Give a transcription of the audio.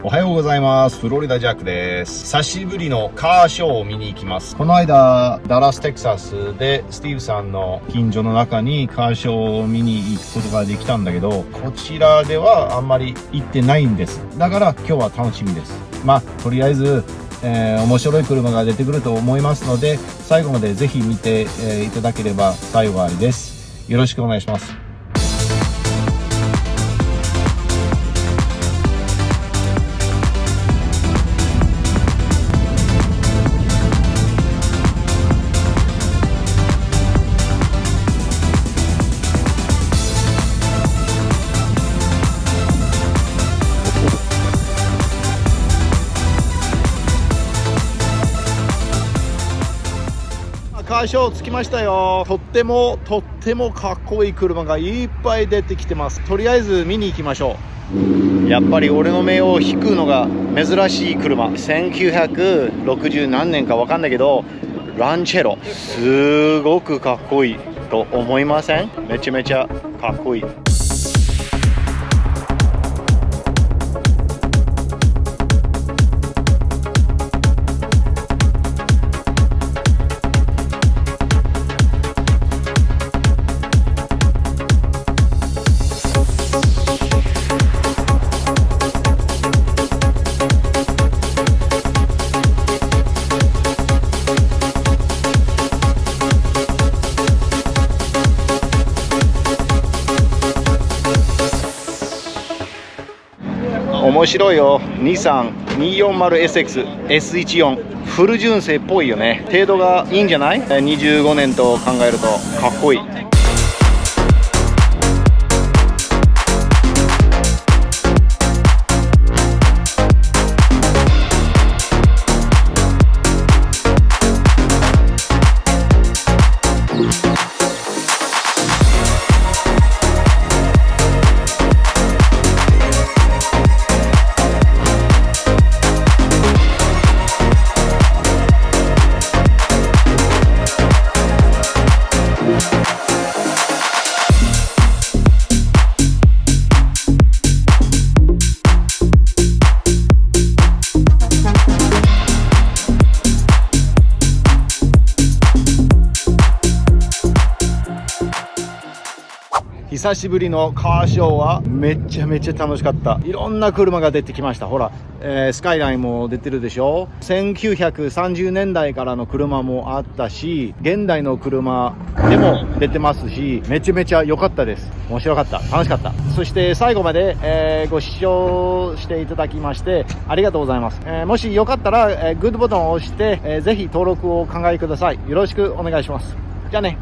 おはようございます。フロリダジャックです。久しぶりのカーショーを見に行きます。この間、ダラス、テキサスでスティーブさんの近所の中にカーショーを見に行くことができたんだけど、こちらではあんまり行ってないんです。だから今日は楽しみです。とりあえず、面白い車が出てくると思いますので、最後までぜひ見て、いただければ幸いです。よろしくお願いします。カーショー着きましたよ。とってもかっこいい車がいっぱい出てきてます。とりあえず見に行きましょう。やっぱり俺の目を引くのが珍しい車、1960何年かわかんないけどランチェロ、すごくかっこいいと思いません？めちゃめちゃかっこいい。面白いよ。日産 240SX S14 フル純正っぽいよね。程度がいいんじゃない？25年と考えるとかっこいい。久しぶりのカーショーはめちゃめちゃ楽しかった。いろんな車が出てきました。ほら、スカイラインも出てるでしょ。1930年代からの車もあったし、現代の車でも出てますし、めちゃめちゃ良かったです。面白かった、楽しかった。そして最後まで、ご視聴していただきましてありがとうございます。もしよかったら、グッドボタンを押して、ぜひ登録をお考えください。よろしくお願いします。じゃあね。